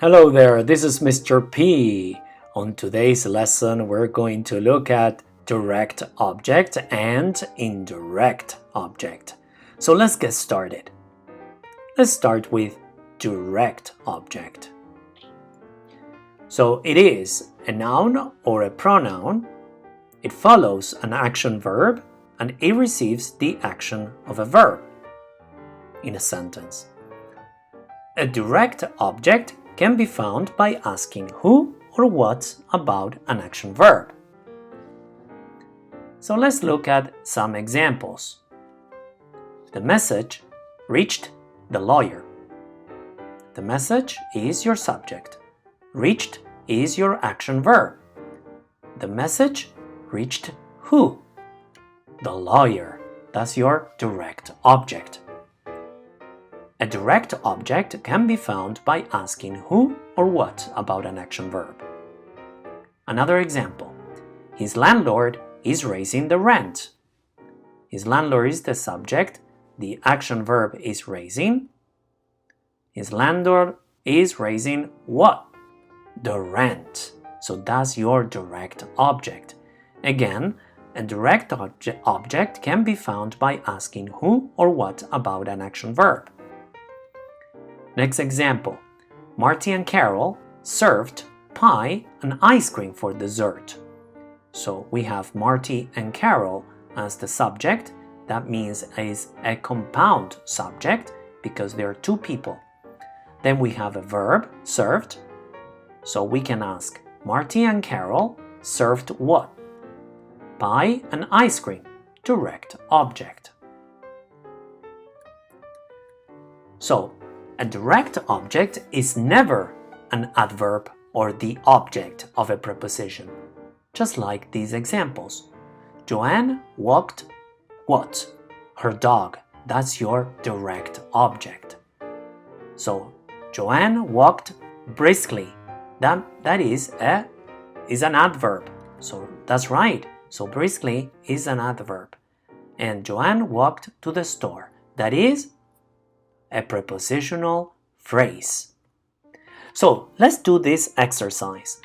Hello there, this is Mr. P. On today's lesson, we're going to look at direct object and indirect object. So let's get started. Let's start with direct object. So it is a noun or a pronoun. It follows an action verb and it receives the action of a verb in a sentence. A direct object can be found by asking who or what about an action verb. So let's look at some examples. The message reached the lawyer. The message is your subject. Reached is your action verb. The message reached who? The lawyer. That's your direct object. A direct object can be found by asking who or what about an action verb. Another example. His landlord is raising the rent. His landlord is the subject. The action verb is raising. His landlord is raising what? The rent. So that's your direct object. Again, a direct object can be found by asking who or what about an action verb. Next example. Marty and Carol served pie and ice cream for dessert. So we have Marty and Carol as the subject. That means is a compound subject because there are two people. Then we have a verb, served. So we can ask, Marty and Carol served what? Pie and ice cream. Direct object. So, a direct object is never an adverb or the object of a preposition, just like these examples. Joanne walked what? Her dog. That's your direct object. So, Joanne walked briskly. That is an adverb. So that's right. So briskly is an adverb. And Joanne walked to the store. That is a prepositional phrase. So let's do this exercise.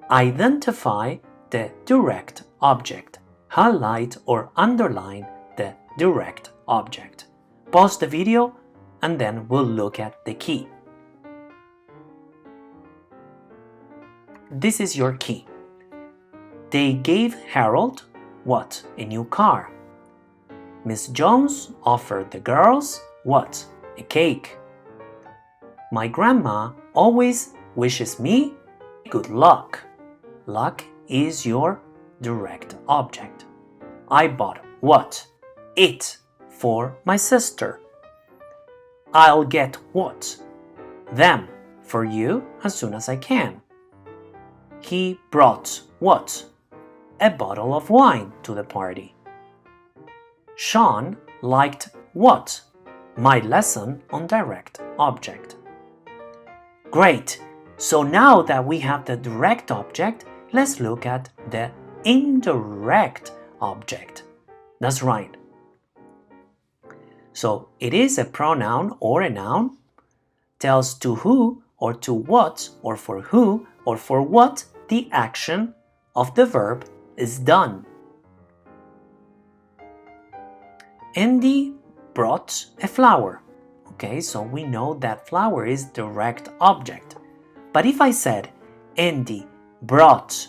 Identify the direct object. Highlight or underline the direct object. Pause the video and then we'll look at the key. This is your key. They gave Harold what? A new car. Miss Jones offered the girls what? A cake. My grandma always wishes me good luck. Luck is your direct object. I bought what? It for my sister. I'll get what? Them for you as soon as I can. He brought what? A bottle of wine to the party. Sean liked what? My lesson on direct object. Great! So now that we have the direct object, let's look at the indirect object. That's right. So it is a pronoun or a noun, tells to who or to what or for who or for what the action of the verb is done. Andy brought a flower. Okay, so we know that flower is direct object. But if I said Andy brought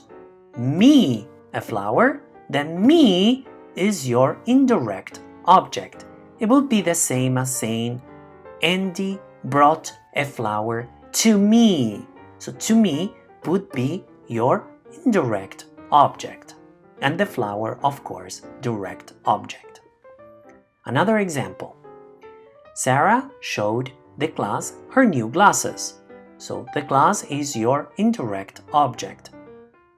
me a flower, then me is your indirect object. It would be the same as saying Andy brought a flower to me. So to me would be your indirect object. And the flower, of course, direct object. Another example. Sarah showed the class her new glasses. So the glass is your indirect object.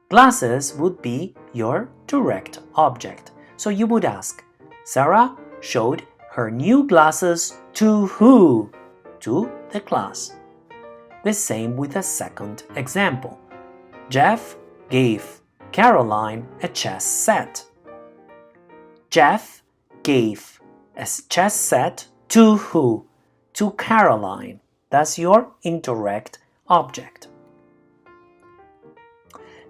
Glasses would be your direct object. So you would ask, Sarah showed her new glasses to who? To the class. The same with the second example. Jeff gave Caroline a chess set. Jeff gave a chess set to who? To Caroline. That's your indirect object.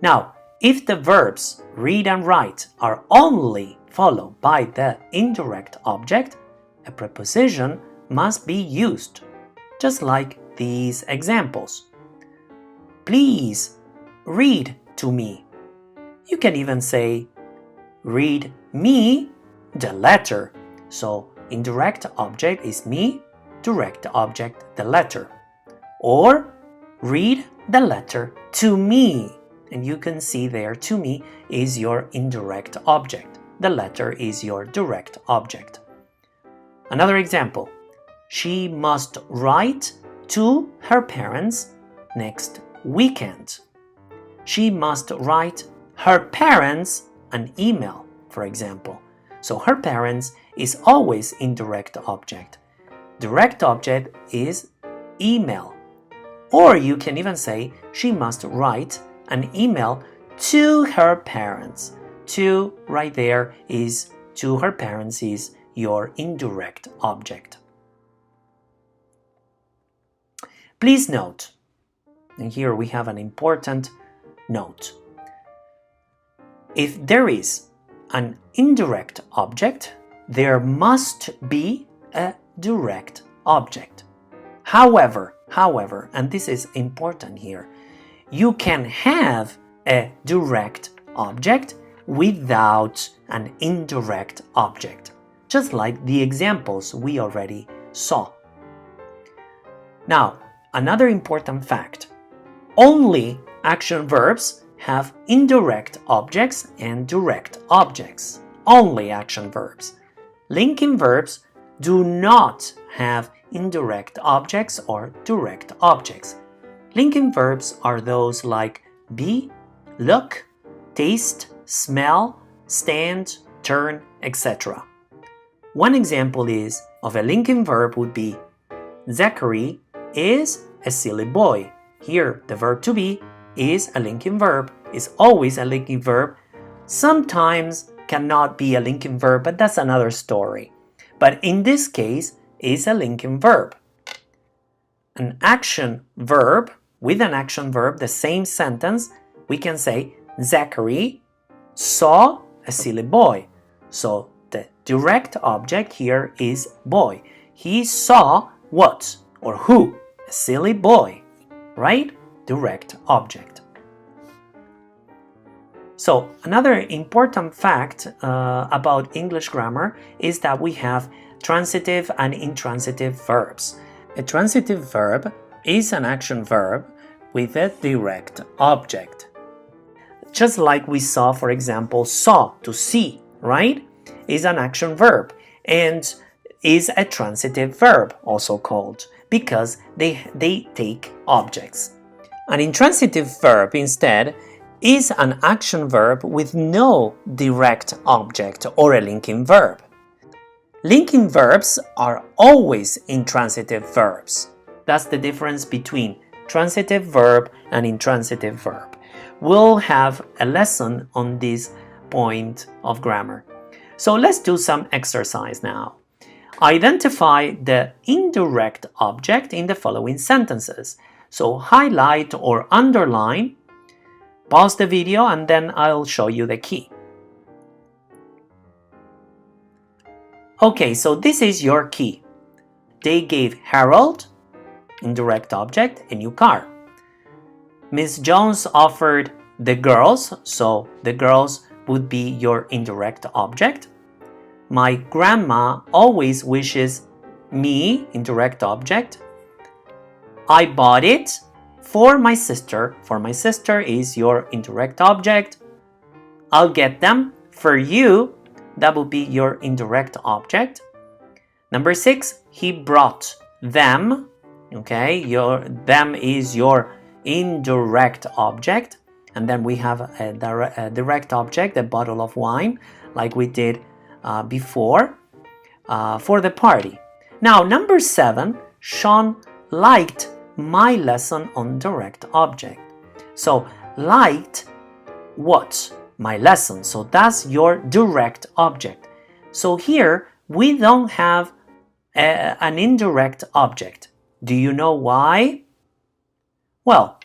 Now, if the verbs read and write are only followed by the indirect object, a preposition must be used, just like these examples. Please read to me. You can even say, read me the letter. So indirect object is me, direct object the letter. Or read the letter to me. And you can see there, to me is your indirect object. The letter is your direct object. Another example. She must write to her parents next weekend. She must write her parents an email, for example. So her parents is always indirect object. Direct object is email. Or you can even say she must write an email to her parents. To right there is to her parents is your indirect object. Please note, and here we have an important note. If there is an indirect object, there must be a direct object. However, and this is important here, you can have a direct object without an indirect object, just like the examples we already saw. Now, another important fact, only action verbs have indirect objects and direct objects. Only action verbs. Linking verbs do not have indirect objects or direct objects. Linking verbs are those like be, look, taste, smell, stand, turn, etc. One example of a linking verb would be Zachary is a silly boy. Here, the verb to be is a linking verb, is always a linking verb. Sometimes cannot be a linking verb, but that's another story. But in this case, is a linking verb. An action verb, with an action verb, the same sentence, we can say Zachary saw a silly boy. So the direct object here is boy. He saw what or who? A silly boy, right? Direct object. So another important fact about English grammar is that we have transitive and intransitive verbs. A transitive verb is an action verb with a direct object. Just like we saw, for example, saw, to see, right? Is an action verb and is a transitive verb, also called, because they take objects. An intransitive verb, instead, is an action verb with no direct object or a linking verb. Linking verbs are always intransitive verbs. That's the difference between transitive verb and intransitive verb. We'll have a lesson on this point of grammar. So let's do some exercise now. Identify the indirect object in the following sentences. So highlight or underline, pause the video, and then I'll show you the key. Okay, so this is your key. They gave Harold, indirect object, a new car. Miss Jones offered the girls, so the girls would be your indirect object. My grandma always wishes me, indirect object. I bought it for my sister. For my sister is your indirect object. I'll get them for you. That would be your indirect object. Number 6, he brought them. Okay, them is your indirect object. And then we have a direct object, a bottle of wine, like we did before for the party. Now, number 7, Sean liked my lesson on direct object. So, liked what? My lesson. So that's your direct object. So here we don't have an indirect object. Do you know why? Well,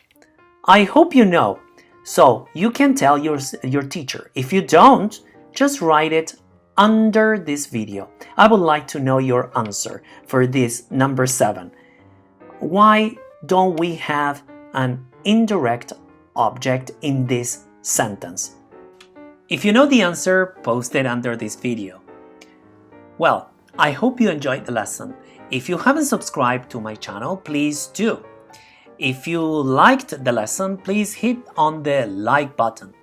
I hope you know, so you can tell your teacher. If you don't, just write it under this video. I would like to know your answer for this number 7. Why don't we have an indirect object in this sentence? If you know the answer, post it under this video. Well, I hope you enjoyed the lesson. If you haven't subscribed to my channel, please do. If you liked the lesson, please hit on the like button,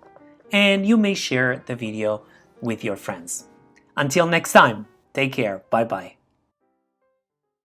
and you may share the video with your friends. Until next time, take care. Bye-bye.